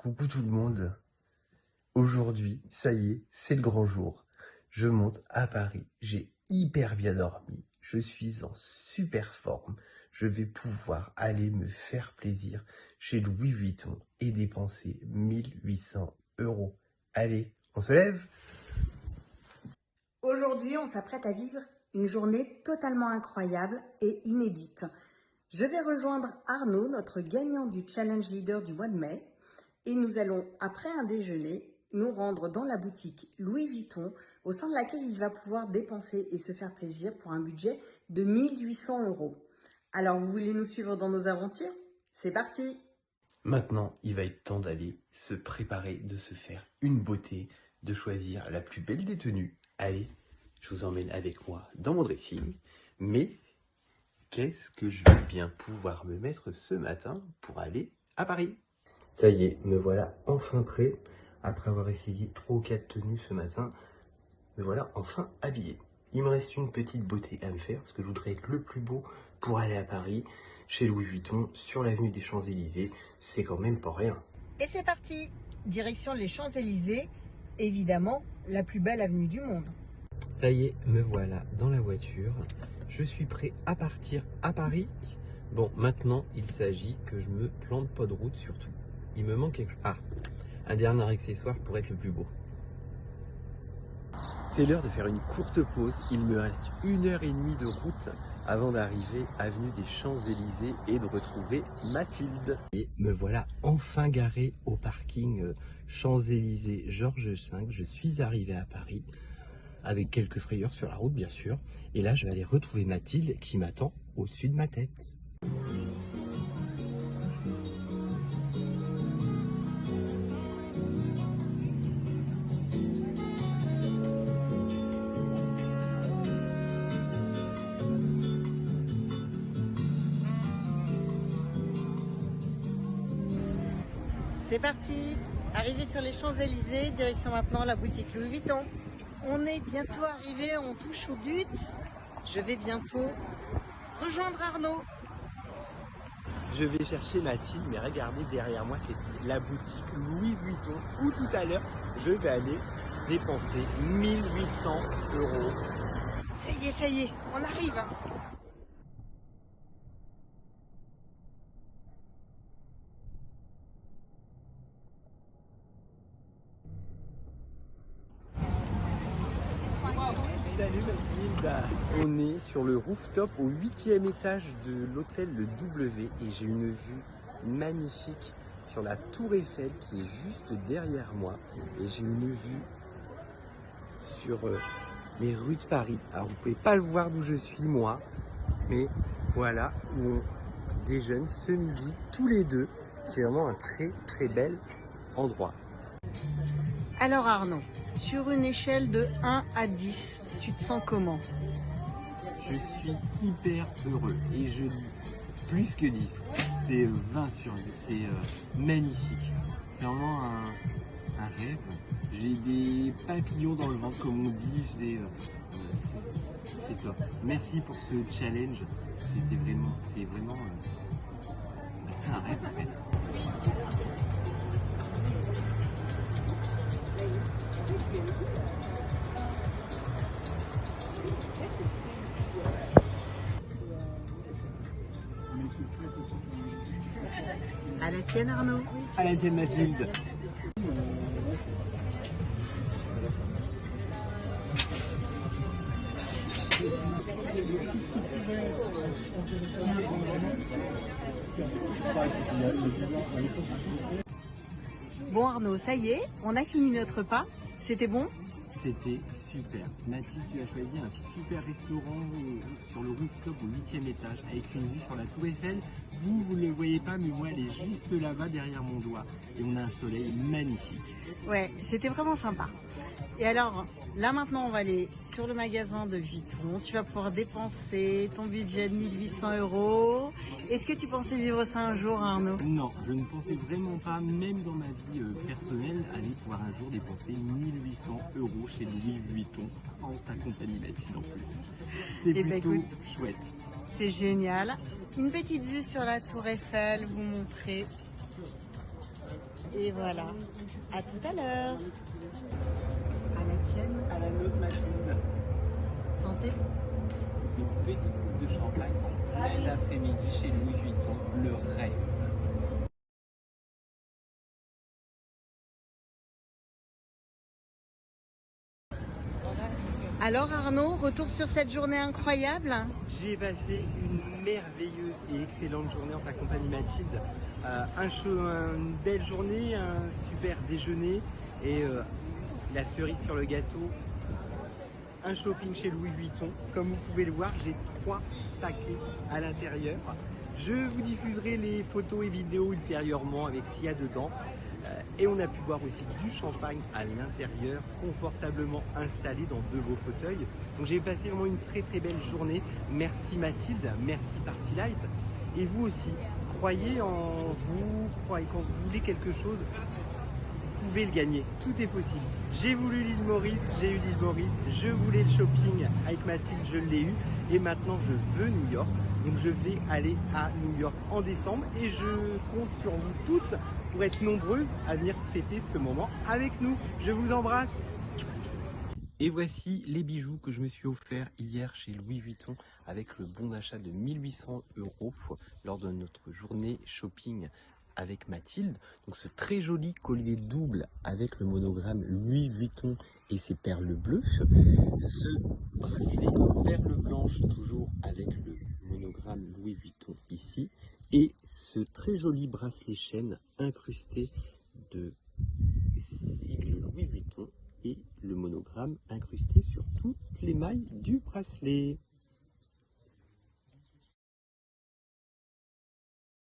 Coucou tout le monde. Aujourd'hui, ça y est, c'est le grand jour. Je monte à Paris. J'ai hyper bien dormi. Je suis en super forme. Je vais pouvoir aller me faire plaisir chez Louis Vuitton et dépenser 1800 €. Allez, on se lève? Aujourd'hui, on s'apprête à vivre une journée totalement incroyable et inédite. Je vais rejoindre Arnaud, notre gagnant du Challenge Leader du mois de mai, et nous allons, après un déjeuner, nous rendre dans la boutique Louis Vuitton, au sein de laquelle il va pouvoir dépenser et se faire plaisir pour un budget de 1800 €. Alors, vous voulez nous suivre dans nos aventures? C'est parti! Maintenant, il va être temps d'aller se préparer, de se faire une beauté, de choisir la plus belle des tenues. Allez, je vous emmène avec moi dans mon dressing. Mais qu'est-ce que je vais bien pouvoir me mettre ce matin pour aller à Paris? Ça y est, me voilà enfin prêt. Après avoir essayé 3 ou 4 tenues ce matin, me voilà enfin habillé. Il me reste une petite beauté à me faire parce que je voudrais être le plus beau pour aller à Paris, chez Louis Vuitton, sur l'avenue des Champs-Élysées. C'est quand même pas rien. Et c'est parti! Direction les Champs-Élysées, évidemment la plus belle avenue du monde. Ça y est, me voilà dans la voiture. Je suis prêt à partir à Paris. Bon, maintenant, il s'agit que je me plante pas de route surtout. Il me manque quelque chose. Ah, un dernier accessoire pour être le plus beau. C'est l'heure de faire une courte pause. Il me reste 1h30 de route avant d'arriver avenue des Champs-Élysées et de retrouver Mathilde. Et me voilà enfin garé au parking Champs-Élysées Georges V. Je suis arrivé à Paris avec quelques frayeurs sur la route bien sûr. Et là, je vais aller retrouver Mathilde qui m'attend au-dessus de ma tête. C'est parti! Arrivé sur les Champs-Élysées, direction maintenant la boutique Louis Vuitton. On est bientôt arrivé, on touche au but. Je vais bientôt rejoindre Arnaud. Je vais chercher Mathilde, mais regardez derrière moi, c'est la boutique Louis Vuitton où tout à l'heure, je vais aller dépenser 1800 €. Ça y est, on arrive. Salut Mathilde. On est sur le rooftop au 8e étage de l'hôtel Le W et j'ai une vue magnifique sur la tour Eiffel qui est juste derrière moi et j'ai une vue sur les rues de Paris. Alors vous pouvez pas le voir d'où je suis moi, mais voilà où on déjeune ce midi tous les deux. C'est vraiment un très très bel endroit. Alors Arnaud, sur une échelle de 1 à 10, tu te sens comment? Je suis hyper heureux et je dis plus que 10. C'est 20 sur 10, c'est magnifique. C'est vraiment un rêve. J'ai des papillons dans le ventre comme on dit. C'est top. Merci pour ce challenge. C'est vraiment c'est un rêve en fait. À la tienne Arnaud. À la tienne Mathilde. Bon Arnaud, ça y est, on a fini notre pas. C'était bon? C'était super. Mathilde, tu as choisi un super restaurant sur le rooftop au 8e étage avec une vue sur la tour Eiffel. Vous ne le voyez pas, mais moi, elle est juste là-bas derrière mon doigt. Et on a un soleil magnifique. Ouais, c'était vraiment sympa. Et alors, là maintenant, on va aller sur le magasin de Vuitton. Tu vas pouvoir dépenser ton budget de 1800 €. Est-ce que tu pensais vivre ça un jour, Arnaud? Non, je ne pensais vraiment pas, même dans ma vie personnelle, aller pouvoir un jour dépenser 1800 € chez Louis Vuitton en ta compagnie, Mathilde, en plus. C'est plutôt écoute, chouette. C'est génial. Une petite vue sur la tour Eiffel, vous montrer. Et voilà. À tout à l'heure. À la tienne. À la nôtre, Mathilde. Santé. Une petite coupe de champagne en plein après-midi chez Louis Vuitton, le rêve. Alors Arnaud, retour sur cette journée incroyable. J'ai passé une merveilleuse et excellente journée en ta compagnie, Mathilde. Une belle journée, un super déjeuner et la cerise sur le gâteau, un shopping chez Louis Vuitton. Comme vous pouvez le voir, j'ai 3 paquets à l'intérieur. Je vous diffuserai les photos et vidéos ultérieurement avec ce qu'il y a dedans. Et on a pu boire aussi du champagne à l'intérieur, confortablement installé dans 2 beaux fauteuils. Donc j'ai passé vraiment une très très belle journée. Merci Mathilde, merci Party Light. Et vous aussi, croyez en vous, croyez quand vous voulez quelque chose, vous pouvez le gagner, tout est possible. J'ai voulu l'île Maurice, j'ai eu l'île Maurice, je voulais le shopping avec Mathilde, je l'ai eu. Et maintenant je veux New York, donc je vais aller à New York en décembre et je compte sur vous toutes pour être nombreuses à venir fêter ce moment avec nous. Je vous embrasse. Et voici les bijoux que je me suis offert hier chez Louis Vuitton avec le bon d'achat de 1800 € lors de notre journée shopping avec Mathilde. Donc ce très joli collier double avec le monogramme Louis Vuitton et ses perles bleues. Ce bracelet en perles blanches toujours avec le monogramme Louis Vuitton ici. Et ce très joli bracelet chaîne incrusté de sigle Louis Vuitton et le monogramme incrusté sur toutes les mailles du bracelet.